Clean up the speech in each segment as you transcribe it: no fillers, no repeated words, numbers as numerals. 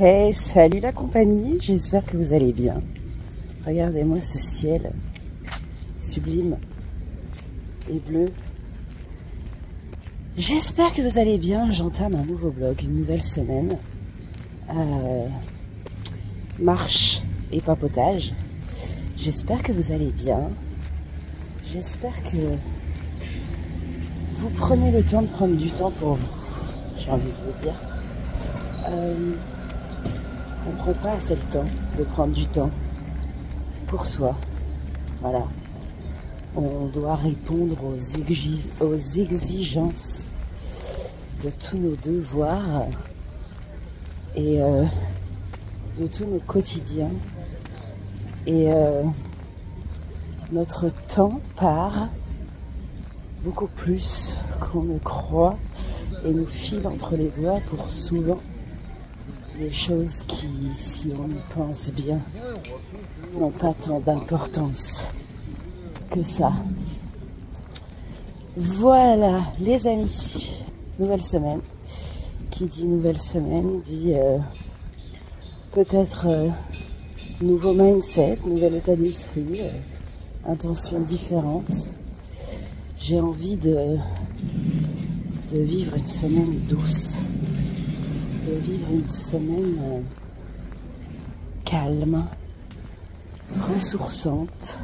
Hey, salut la compagnie, j'espère que vous allez bien. Regardez-moi ce ciel sublime et bleu. J'espère que vous allez bien, j'entame un nouveau vlog, une nouvelle semaine. Marche et papotage. J'espère que vous allez bien. J'espère que vous prenez le temps de prendre du temps pour vous. J'ai envie de vous dire. On ne prend pas assez le temps de prendre du temps pour soi. Voilà. On doit répondre aux exigences de tous nos devoirs et de tous nos quotidiens. Et notre temps part beaucoup plus qu'on ne croit et nous file entre les doigts pour souvent des choses qui, si on y pense bien, n'ont pas tant d'importance que ça. Voilà les amis, nouvelle semaine. Qui dit nouvelle semaine dit peut-être nouveau mindset, nouvel état d'esprit, intention différente. J'ai envie de vivre une semaine douce, de vivre une semaine calme, ressourçante,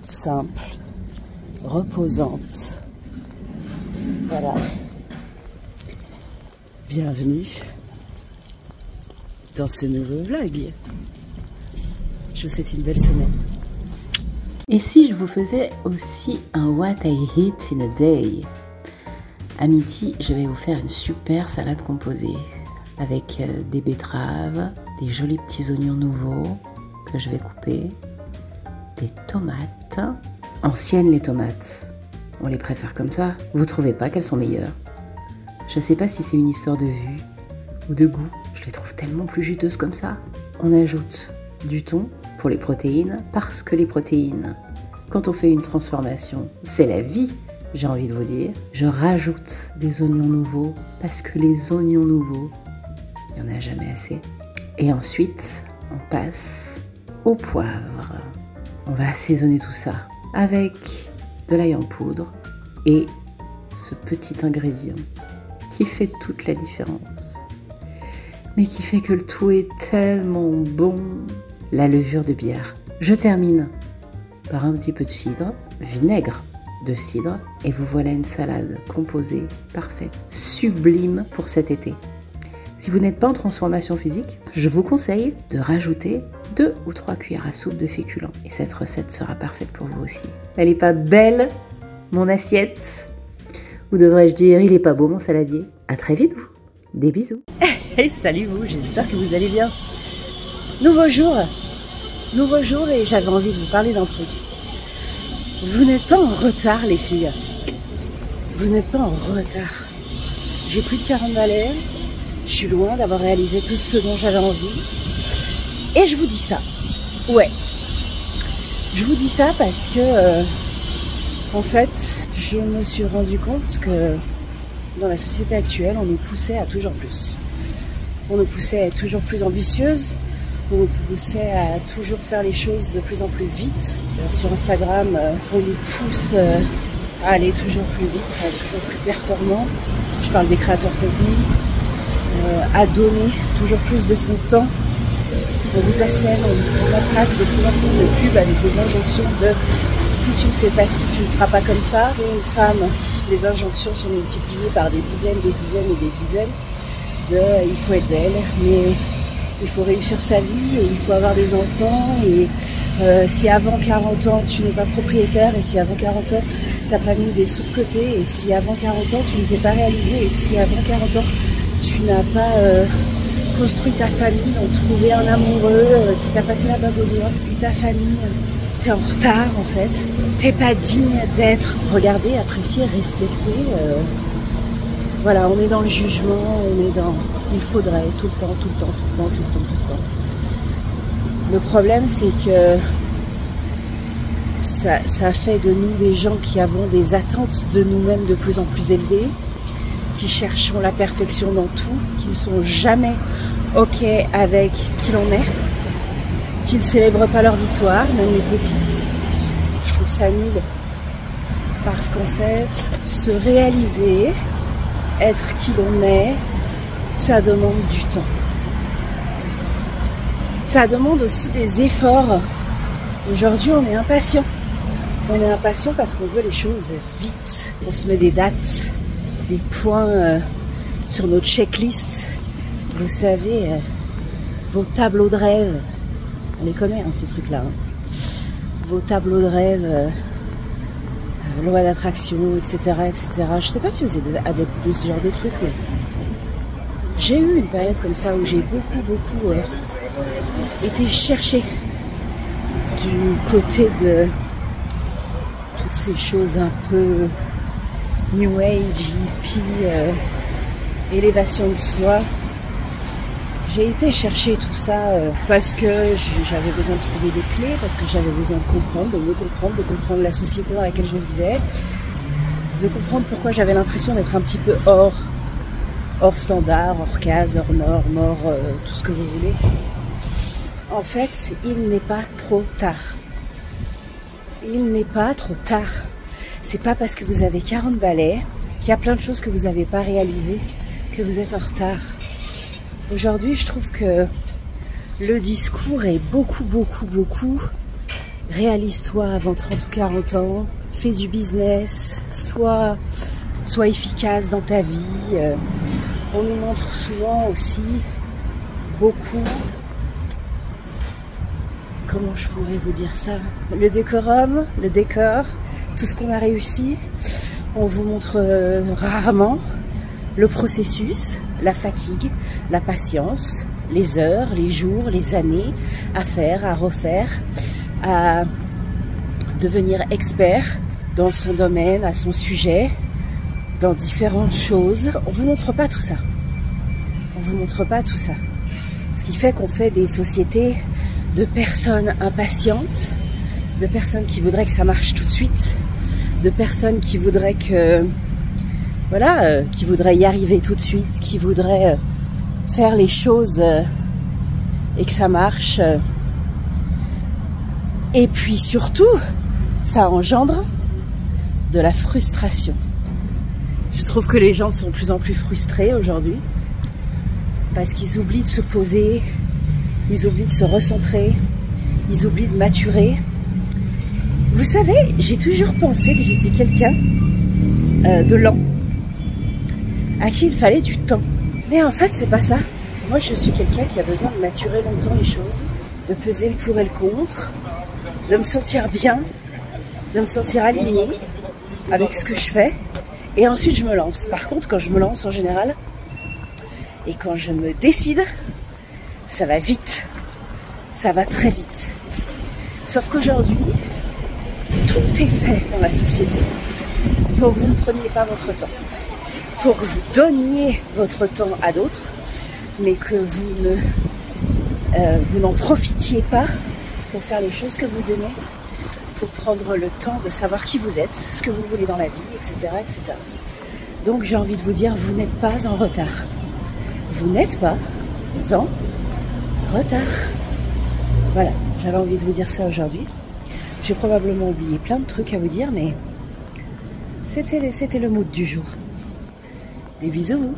simple, reposante. Voilà. Bienvenue dans ce nouveau vlog. Je vous souhaite une belle semaine. Et si je vous faisais aussi un What I Eat in a Day? À midi, je vais vous faire une super salade composée avec des betteraves, des jolis petits oignons nouveaux que je vais couper, des tomates, anciennes les tomates. On les préfère comme ça. Vous trouvez pas qu'elles sont meilleures? Je sais pas si c'est une histoire de vue ou de goût. Je les trouve tellement plus juteuses comme ça. On ajoute du thon pour les protéines, parce que les protéines, quand on fait une transformation, c'est la vie, j'ai envie de vous dire. Je rajoute des oignons nouveaux, parce que les oignons nouveaux, il n'y en a jamais assez. Et ensuite, on passe au poivre. On va assaisonner tout ça avec de l'ail en poudre et ce petit ingrédient qui fait toute la différence, mais qui fait que le tout est tellement bon. La levure de bière. Je termine par un petit peu de cidre, vinaigre de cidre, et vous voilà une salade composée, parfaite, sublime pour cet été. Si vous n'êtes pas en transformation physique, je vous conseille de rajouter 2 ou 3 cuillères à soupe de féculents. Et cette recette sera parfaite pour vous aussi. Elle est pas belle, mon assiette? Ou devrais-je dire, il est pas beau, mon saladier? À très vite, vous. Des bisous. Hey, salut vous, j'espère que vous allez bien. Nouveau jour et j'avais envie de vous parler d'un truc. Vous n'êtes pas en retard les filles. Vous n'êtes pas en retard. J'ai plus de 40 balais. Je suis loin d'avoir réalisé tout ce dont j'avais envie. Et je vous dis ça. Ouais. Je vous dis ça parce que en fait, je me suis rendu compte que dans la société actuelle, on nous poussait à toujours plus. On nous poussait à être toujours plus ambitieuses. On nous poussait à toujours faire les choses de plus en plus vite. Sur Instagram, on nous pousse à aller toujours plus vite, à être toujours plus performant. Je parle des créateurs de contenu, à donner toujours plus de son temps. On vous assène, on attrape de plus en plus de pubs avec des injonctions de si tu ne fais pas ci, tu ne seras pas comme ça. Et une femme, les injonctions sont multipliées par des dizaines et des dizaines de il faut être belle, mais il faut réussir sa vie, et il faut avoir des enfants, et si avant 40 ans tu n'es pas propriétaire, et si avant 40 ans tu n'as pas mis des sous de côté, et si avant 40 ans tu ne t'es pas réalisé, et si avant 40 ans tu n'as pas construit ta famille, donc trouvé un amoureux qui t'a passé la bague au doigt, puis ta famille, t'es en retard en fait, t'es pas digne d'être regardé, apprécié, respecté. Voilà, on est dans le jugement, on est dans il faudrait tout le temps. Le problème, c'est que ça fait de nous des gens qui avons des attentes de nous-mêmes de plus en plus élevées, qui cherchons la perfection dans tout, qui ne sont jamais ok avec qui l'on est, qui ne célèbrent pas leur victoire, même les petites. Je trouve ça nul. Parce qu'en fait, se réaliser, être qui l'on est, ça demande du temps. Ça demande aussi des efforts. Aujourd'hui, on est impatient. On est impatient parce qu'on veut les choses vite. On se met des dates, des points sur notre checklist. Vous savez, vos tableaux de rêve. On les connaît, hein, ces trucs-là. Hein. Vos tableaux de rêve, loi d'attraction, etc., etc. Je sais pas si vous êtes adepte de ce genre de trucs, mais j'ai eu une période comme ça où j'ai beaucoup été chercher du côté de toutes ces choses un peu new age, hippie, élévation de soi. J'ai été chercher tout ça parce que j'avais besoin de trouver des clés, parce que j'avais besoin de comprendre, de me comprendre, de comprendre la société dans laquelle je vivais, de comprendre pourquoi j'avais l'impression d'être un petit peu hors standard, hors case, hors norme, hors tout ce que vous voulez. En fait, il n'est pas trop tard. Il n'est pas trop tard. C'est pas parce que vous avez 40 balais, qu'il y a plein de choses que vous n'avez pas réalisées, que vous êtes en retard. Aujourd'hui, je trouve que le discours est beaucoup réalise-toi avant 30 ou 40 ans, fais du business, sois efficace dans ta vie. On nous montre souvent aussi beaucoup, comment je pourrais vous dire ça, le décorum, le décor, tout ce qu'on a réussi. On vous montre rarement le processus, la fatigue, la patience, les heures, les jours, les années à faire, à refaire, à devenir expert dans son domaine, à son sujet, dans différentes choses. On vous montre pas tout ça. On vous montre pas tout ça. Ce qui fait qu'on fait des sociétés de personnes impatientes, de personnes qui voudraient que ça marche tout de suite, de personnes qui voudraient que, voilà, qui voudraient y arriver tout de suite, qui voudraient faire les choses et que ça marche. Et puis surtout, ça engendre de la frustration. Je trouve que les gens sont de plus en plus frustrés aujourd'hui parce qu'ils oublient de se poser, ils oublient de se recentrer, ils oublient de maturer. Vous savez, j'ai toujours pensé que j'étais quelqu'un de lent, à qui il fallait du temps. Mais en fait, c'est pas ça. Moi, je suis quelqu'un qui a besoin de maturer longtemps les choses, de peser le pour et le contre, de me sentir bien, de me sentir alignée avec ce que je fais. Et ensuite, je me lance. Par contre, quand je me lance en général, et quand je me décide, ça va vite. Ça va très vite. Sauf qu'aujourd'hui, tout est fait dans la société pour que vous ne preniez pas votre temps, pour que vous donniez votre temps à d'autres, mais que vous n'en profitiez pas pour faire les choses que vous aimez, pour prendre le temps de savoir qui vous êtes, ce que vous voulez dans la vie, etc., etc. Donc j'ai envie de vous dire, vous n'êtes pas en retard. Vous n'êtes pas en retard. Voilà, j'avais envie de vous dire ça aujourd'hui. J'ai probablement oublié plein de trucs à vous dire, mais c'était le mood du jour. Des bisous.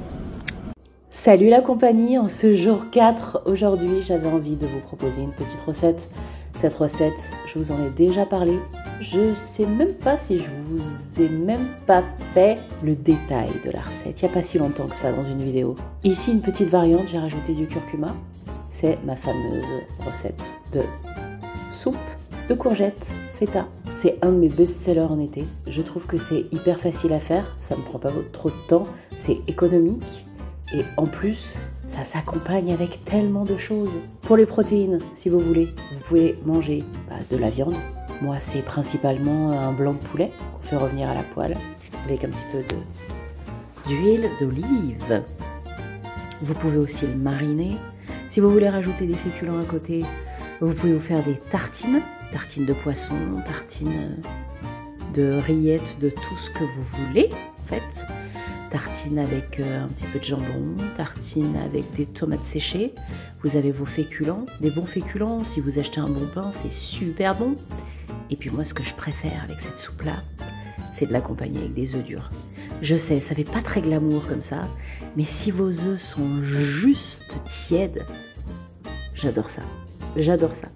Salut la compagnie, en ce jour 4, aujourd'hui, j'avais envie de vous proposer une petite recette. Cette recette, je vous en ai déjà parlé. Je sais même pas si je vous ai même pas fait le détail de la recette. Il n'y a pas si longtemps que ça dans une vidéo. Ici, une petite variante, j'ai rajouté du curcuma. C'est ma fameuse recette de soupe de courgettes feta. C'est un de mes best-sellers en été. Je trouve que c'est hyper facile à faire. Ça ne prend pas trop de temps. C'est économique. Et en plus, ça s'accompagne avec tellement de choses. Pour les protéines, si vous voulez, vous pouvez manger de la viande. Moi, c'est principalement un blanc de poulet qu'on fait revenir à la poêle avec un petit peu d'huile d'olive. Vous pouvez aussi le mariner. Si vous voulez rajouter des féculents à côté, vous pouvez vous faire des tartines. Tartines de poisson, tartines de rillettes, de tout ce que vous voulez, en fait. Tartine avec un petit peu de jambon, tartine avec des tomates séchées. Vous avez vos féculents, des bons féculents. Si vous achetez un bon pain, c'est super bon. Et puis moi, ce que je préfère avec cette soupe-là, c'est de l'accompagner avec des œufs durs. Je sais, ça fait pas très glamour comme ça, mais si vos œufs sont juste tièdes, j'adore ça. J'adore ça.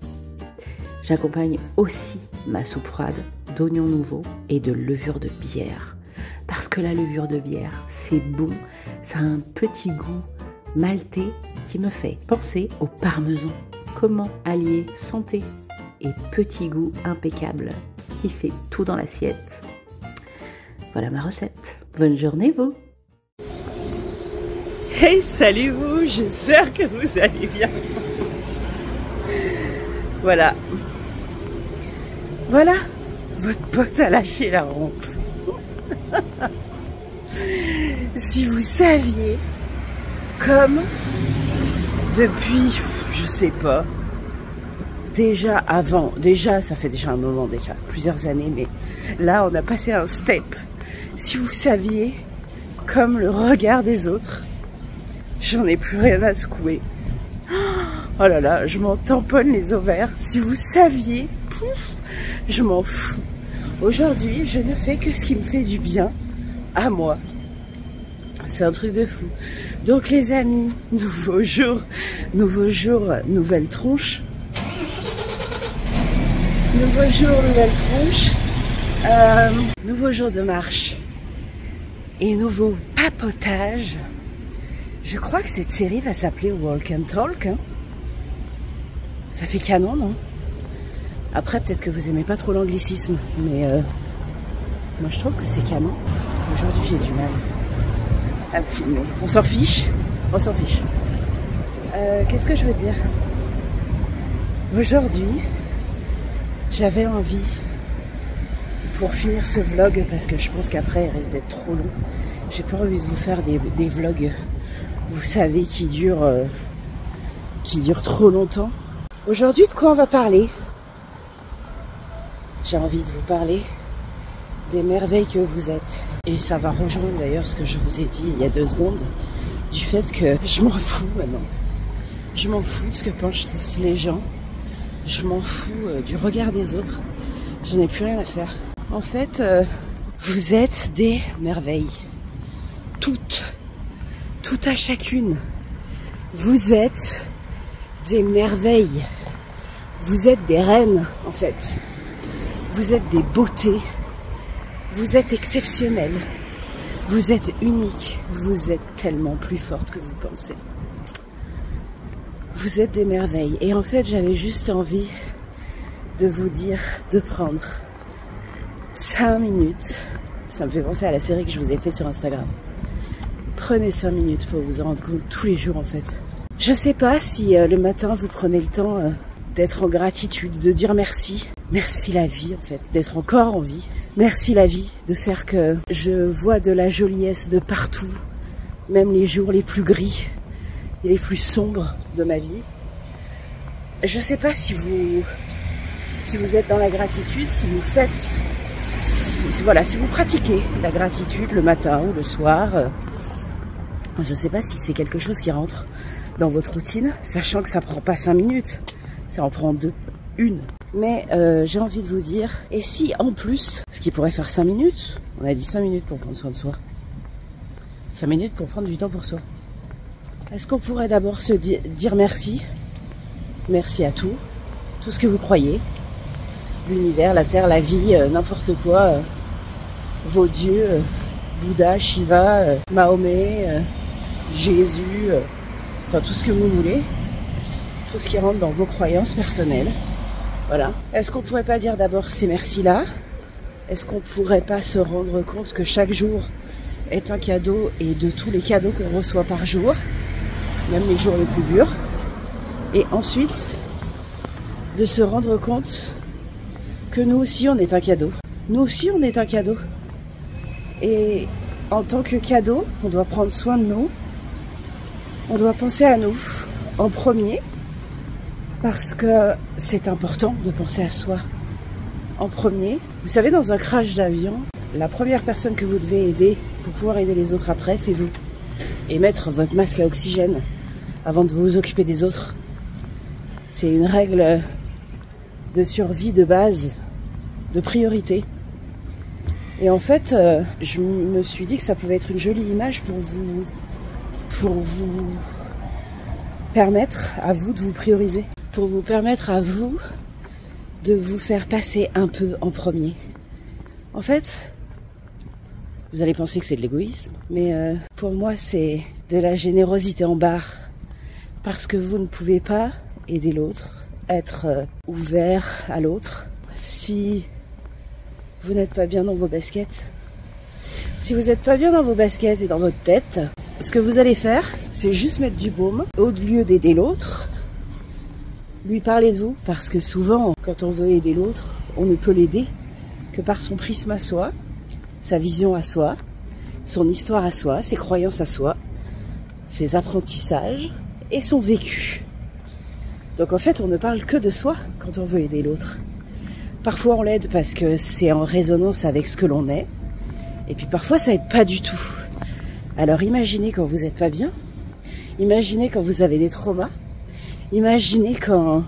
J'accompagne aussi ma soupe froide d'oignons nouveaux et de levure de bière. Parce que la levure de bière, c'est bon, ça a un petit goût maltais qui me fait penser au parmesan. Comment allier santé et petit goût impeccable qui fait tout dans l'assiette. Voilà ma recette. Bonne journée vous. Hey, salut vous, j'espère que vous allez bien. Voilà. Voilà, votre pote a lâché la rampe. Si vous saviez, comme depuis, je sais pas, déjà ça fait déjà un moment, déjà plusieurs années, mais là on a passé un step. Si vous saviez, comme le regard des autres, j'en ai plus rien à secouer. Oh là là, je m'en tamponne les ovaires. Si vous saviez, je m'en fous. Aujourd'hui, je ne fais que ce qui me fait du bien à moi. C'est un truc de fou. Donc les amis, nouveau jour, nouvelle tronche. Nouveau jour, nouvelle tronche. Nouveau jour de marche. Et nouveau papotage. Je crois que cette série va s'appeler Walk and Talk. Hein. Ça fait canon, non? Après, peut-être que vous aimez pas trop l'anglicisme, mais moi je trouve que c'est canon. Aujourd'hui, j'ai du mal à me filmer. On s'en fiche. On s'en fiche. Qu'est-ce que je veux dire? Aujourd'hui, j'avais envie, pour finir ce vlog, parce que je pense qu'après, il risque d'être trop long, j'ai pas envie de vous faire des vlogs, vous savez, qui durent trop longtemps. Aujourd'hui, de quoi on va parler? J'ai envie de vous parler des merveilles que vous êtes. Et ça va rejoindre d'ailleurs ce que je vous ai dit il y a 2 secondes, du fait que je m'en fous maintenant. Je m'en fous de ce que pensent les gens. Je m'en fous du regard des autres. Je n'ai plus rien à faire. En fait, vous êtes des merveilles. Toutes à chacune. Vous êtes des merveilles. Vous êtes des reines, en fait. Vous êtes des beautés. Vous êtes exceptionnelles. Vous êtes uniques. Vous êtes tellement plus fortes que vous pensez. Vous êtes des merveilles. Et en fait, j'avais juste envie de vous dire de prendre 5 minutes. Ça me fait penser à la série que je vous ai fait sur Instagram. Prenez 5 minutes pour vous en rendre compte tous les jours, en fait. Je sais pas si le matin, vous prenez le temps d'être en gratitude, de dire merci. Merci la vie, en fait, d'être encore en vie. Merci la vie, de faire que je vois de la joliesse de partout, même les jours les plus gris et les plus sombres de ma vie. Je sais pas si vous êtes dans la gratitude, si vous faites, voilà, si vous pratiquez la gratitude le matin ou le soir. Je sais pas si c'est quelque chose qui rentre dans votre routine, sachant que ça prend pas 5 minutes, ça en prend 2, 1. Mais j'ai envie de vous dire, et si en plus, ce qui pourrait faire 5 minutes, on a dit 5 minutes pour prendre soin de soi, 5 minutes pour prendre du temps pour soi. Est-ce qu'on pourrait d'abord se dire merci? Merci à tout ce que vous croyez, l'univers, la terre, la vie, n'importe quoi, vos dieux, Bouddha, Shiva, Mahomet, Jésus, enfin tout ce que vous voulez, tout ce qui rentre dans vos croyances personnelles. Voilà. Est-ce qu'on pourrait pas dire d'abord ces merci-là? Est-ce qu'on pourrait pas se rendre compte que chaque jour est un cadeau et de tous les cadeaux qu'on reçoit par jour, même les jours les plus durs, et ensuite de se rendre compte que nous aussi on est un cadeau. Nous aussi on est un cadeau. Et en tant que cadeau, on doit prendre soin de nous, on doit penser à nous en premier, parce que c'est important de penser à soi en premier. Vous savez, dans un crash d'avion, la première personne que vous devez aider pour pouvoir aider les autres après, c'est vous. Et mettre votre masque à oxygène avant de vous occuper des autres. C'est une règle de survie de base, de priorité. Et en fait, je me suis dit que ça pouvait être une jolie image pour vous permettre à vous de vous prioriser. Pour vous permettre à vous de vous faire passer un peu en premier. En fait, vous allez penser que c'est de l'égoïsme, mais pour moi c'est de la générosité en barre. Parce que vous ne pouvez pas aider l'autre, être ouvert à l'autre, si vous n'êtes pas bien dans vos baskets. Si vous n'êtes pas bien dans vos baskets et dans votre tête, ce que vous allez faire, c'est juste mettre du baume. Au lieu d'aider l'autre, lui parler de vous. Parce que souvent, quand on veut aider l'autre, on ne peut l'aider que par son prisme à soi, sa vision à soi, son histoire à soi, ses croyances à soi, ses apprentissages et son vécu. Donc en fait, on ne parle que de soi quand on veut aider l'autre. Parfois on l'aide parce que c'est en résonance avec ce que l'on est, et puis parfois ça aide pas du tout. Alors imaginez quand vous n'êtes pas bien, imaginez quand vous avez des traumas, imaginez quand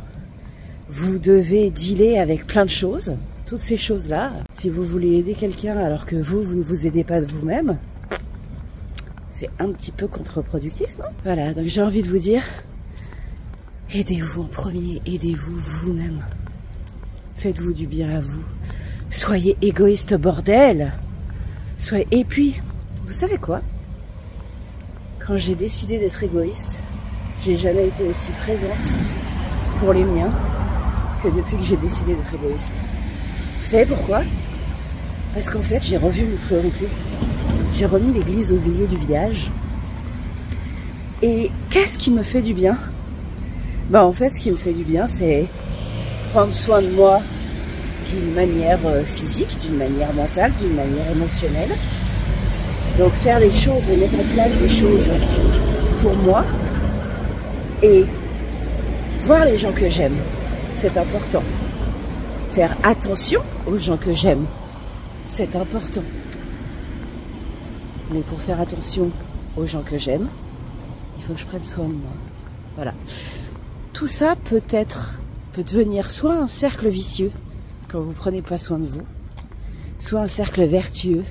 vous devez dealer avec plein de choses, toutes ces choses-là. Si vous voulez aider quelqu'un alors que vous ne vous aidez pas de vous-même, c'est un petit peu contre-productif, non? Voilà, donc j'ai envie de vous dire, aidez-vous en premier, aidez-vous vous-même. Faites-vous du bien à vous. Soyez égoïste, bordel. Et puis, vous savez quoi? Quand j'ai décidé d'être égoïste, j'ai jamais été aussi présente pour les miens que depuis que j'ai décidé d'être égoïste. Vous savez pourquoi? Parce qu'en fait, j'ai revu mes priorités. J'ai remis l'église au milieu du village. Et qu'est-ce qui me fait du bien? Ben en fait, ce qui me fait du bien, c'est prendre soin de moi d'une manière physique, d'une manière mentale, d'une manière émotionnelle. Donc faire les choses et mettre en place des choses pour moi et voir les gens que j'aime, c'est important. Faire attention aux gens que j'aime, c'est important. Mais pour faire attention aux gens que j'aime, il faut que je prenne soin de moi. Voilà. Tout ça peut devenir soit un cercle vicieux quand vous ne prenez pas soin de vous, soit un cercle vertueux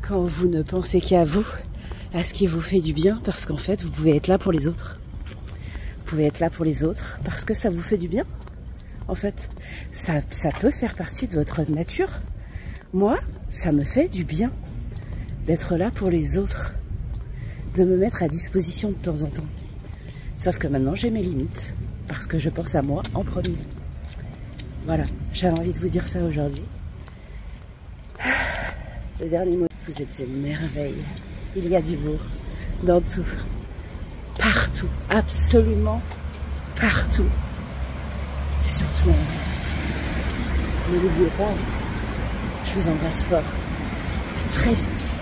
quand vous ne pensez qu'à vous, à ce qui vous fait du bien, parce qu'en fait, vous pouvez être là pour les autres. Vous pouvez être là pour les autres parce que ça vous fait du bien. En fait, ça peut faire partie de votre nature. Moi, ça me fait du bien d'être là pour les autres, de me mettre à disposition de temps en temps. Sauf que maintenant, j'ai mes limites, parce que je pense à moi en premier. Voilà, j'avais envie de vous dire ça aujourd'hui. Le dernier mot, vous êtes des merveilles. Il y a du beau dans tout, partout, absolument partout, surtout en vous. Ne l'oubliez pas, je vous embrasse fort. À très vite.